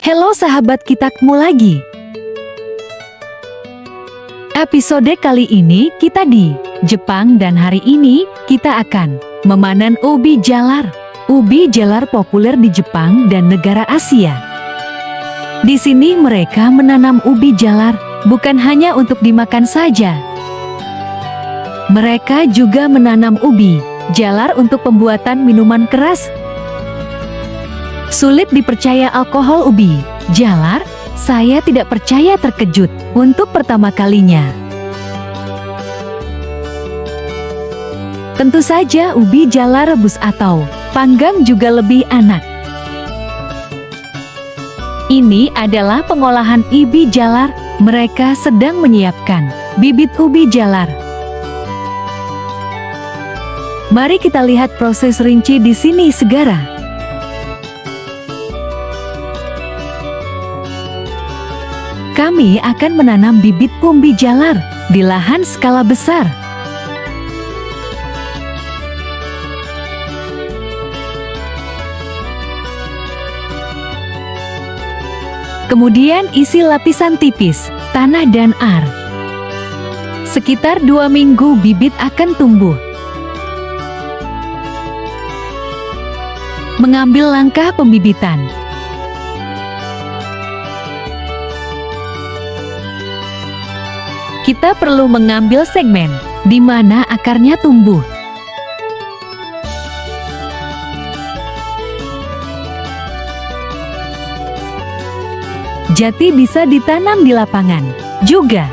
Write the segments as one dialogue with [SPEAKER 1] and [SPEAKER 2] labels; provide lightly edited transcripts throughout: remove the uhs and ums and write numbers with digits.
[SPEAKER 1] Halo sahabat, kita ketemu lagi. Episode kali ini kita di Jepang dan hari ini kita akan memanen ubi jalar. Ubi jalar populer di Jepang dan negara Asia. Di sini mereka menanam ubi jalar bukan hanya untuk dimakan saja. Mereka juga menanam ubi jalar untuk pembuatan minuman keras. Sulit dipercaya alkohol ubi jalar, saya tidak percaya terkejut untuk pertama kalinya. Tentu saja ubi jalar rebus atau panggang juga lebih enak. Ini adalah pengolahan ubi jalar, mereka sedang menyiapkan bibit ubi jalar. Mari kita lihat proses rinci di sini segera. Kami akan menanam bibit ubi jalar di lahan skala besar. Kemudian isi lapisan tipis, tanah dan air. Sekitar 2 minggu bibit akan tumbuh. Mengambil langkah pembibitan. Kita perlu mengambil segmen di mana akarnya tumbuh. Jati bisa ditanam di lapangan juga.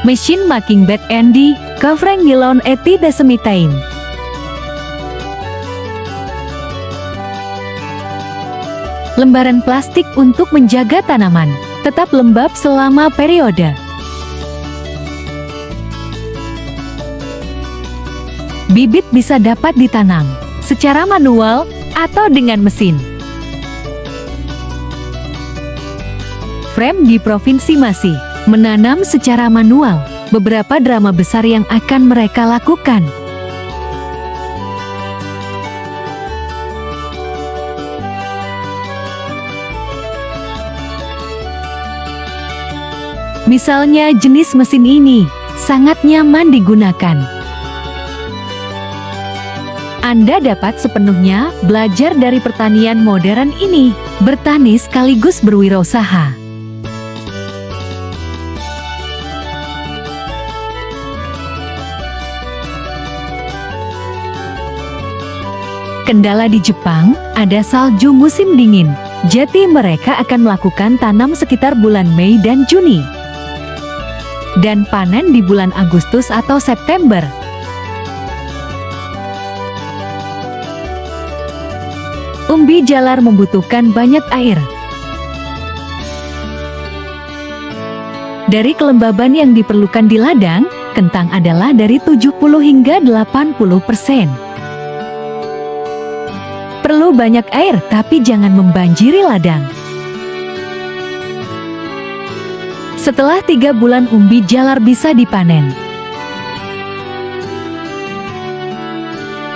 [SPEAKER 1] Mesin making bed Andy, covering nylon etidesemitane. Lembaran plastik untuk menjaga tanaman tetap lembab selama periode. Bibit bisa dapat ditanam secara manual atau dengan mesin. Frame di provinsi masih menanam secara manual. Beberapa drama besar yang akan mereka lakukan. Misalnya jenis mesin ini sangat nyaman digunakan. Anda dapat sepenuhnya belajar dari pertanian modern ini, bertani sekaligus berwirausaha. Kendala di Jepang, ada salju musim dingin, jadi mereka akan melakukan tanam sekitar bulan Mei dan Juni. Dan panen di bulan Agustus atau September. Ubi jalar membutuhkan banyak air. Dari kelembaban yang diperlukan di ladang, kentang adalah dari 70 hingga 80%. Perlu banyak air tapi jangan membanjiri ladang. Setelah 3 bulan ubi jalar bisa dipanen.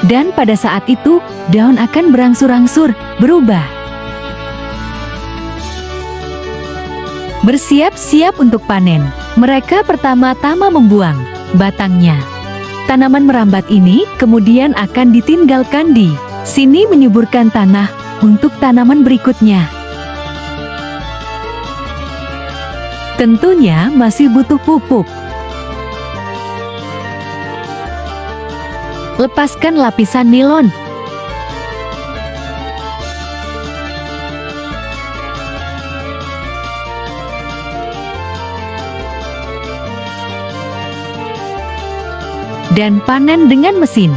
[SPEAKER 1] Dan pada saat itu, daun akan berangsur-angsur berubah. Bersiap-siap untuk panen. Mereka pertama-tama membuang batangnya. Tanaman merambat ini kemudian akan ditinggalkan di sini menyuburkan tanah untuk tanaman berikutnya. Tentunya masih butuh pupuk. Lepaskan lapisan nilon. Dan panen dengan mesin.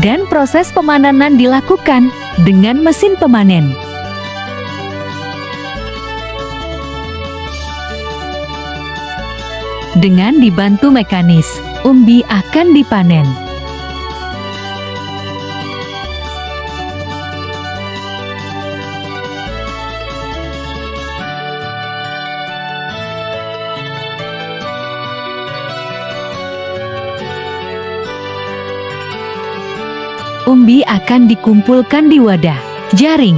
[SPEAKER 1] Dan proses pemanenan dilakukan dengan mesin pemanen. Dengan dibantu mekanis, umbi akan dipanen. Umbi akan dikumpulkan di wadah jaring.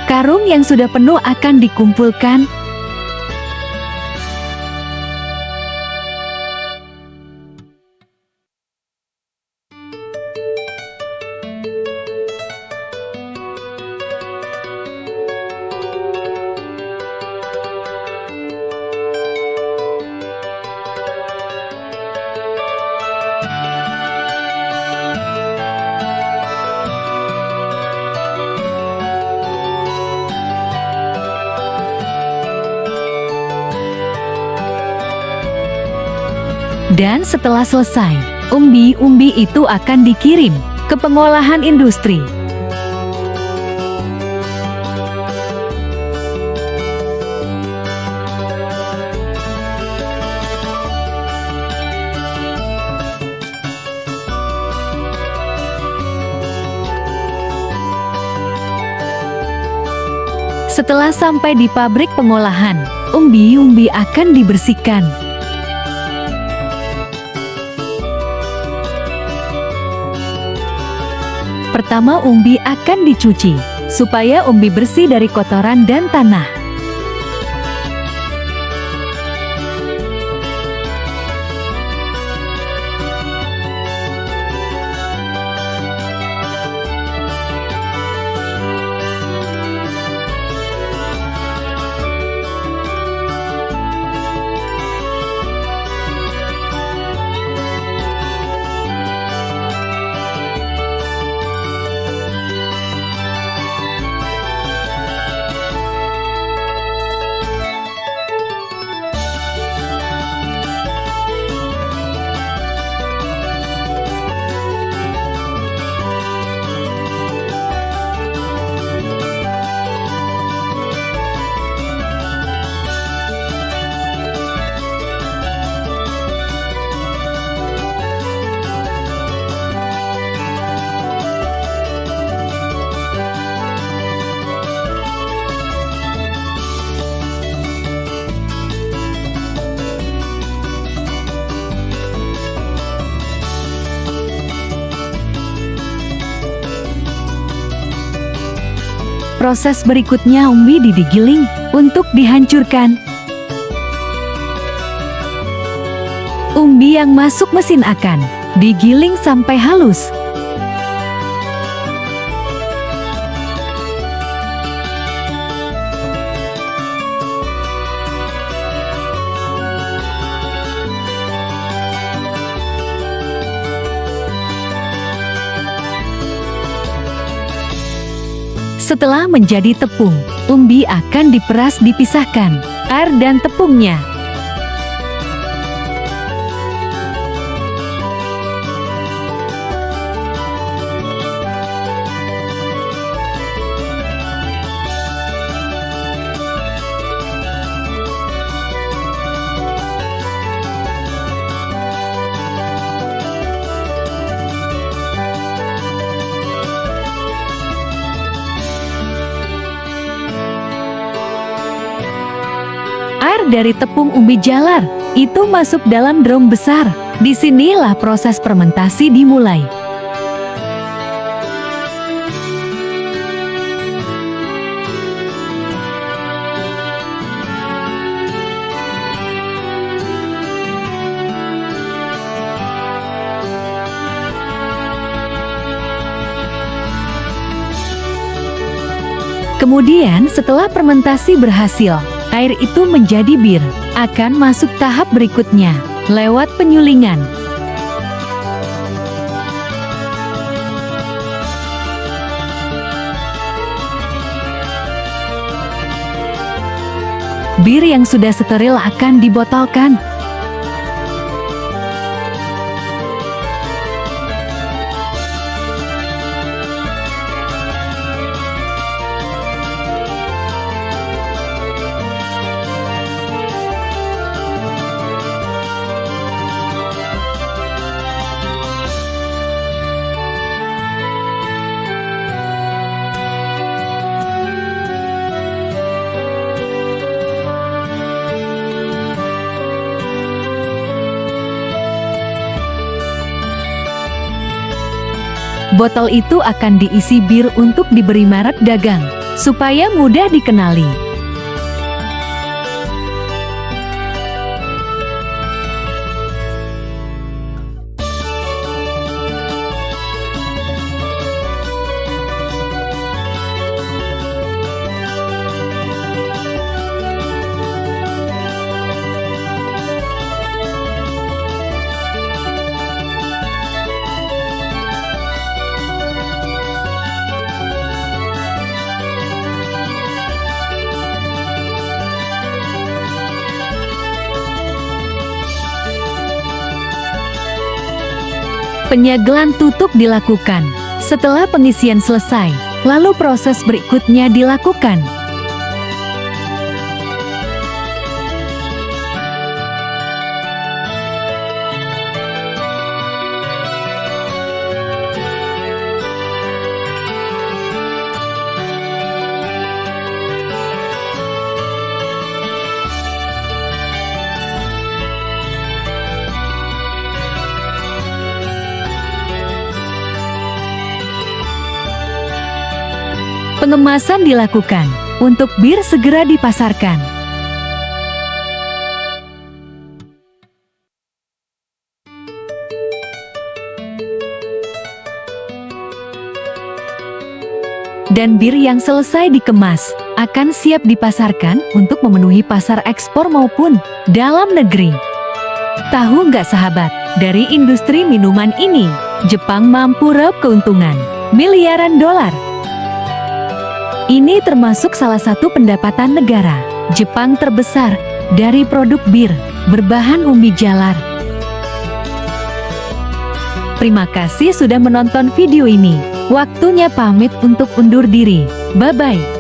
[SPEAKER 1] Karung yang sudah penuh akan dikumpulkan. Dan setelah selesai, umbi-umbi itu akan dikirim ke pengolahan industri. Setelah sampai di pabrik pengolahan, umbi-umbi akan dibersihkan. Pertama, umbi akan dicuci, supaya umbi bersih dari kotoran dan tanah. Proses berikutnya, umbi digiling untuk dihancurkan. Umbi yang masuk mesin akan digiling sampai halus. Setelah menjadi tepung, umbi akan diperas dipisahkan air dan tepungnya. Air dari tepung umbi jalar itu masuk dalam drum besar. Disinilah proses fermentasi dimulai. Kemudian setelah fermentasi berhasil, air itu menjadi bir, akan masuk tahap berikutnya, lewat penyulingan. Bir yang sudah steril akan dibotolkan. Botol itu akan diisi bir untuk diberi merek dagang, supaya mudah dikenali. Penyegelan tutup dilakukan. Setelah pengisian selesai, lalu proses berikutnya dilakukan. Pengemasan dilakukan untuk bir segera dipasarkan. Dan bir yang selesai dikemas akan siap dipasarkan untuk memenuhi pasar ekspor maupun dalam negeri. Tahu nggak sahabat, dari industri minuman ini, Jepang mampu raup keuntungan miliaran dolar. Ini termasuk salah satu pendapatan negara Jepang terbesar dari produk bir berbahan umbi jalar. Terima kasih sudah menonton video ini. Waktunya pamit untuk undur diri. Bye-bye.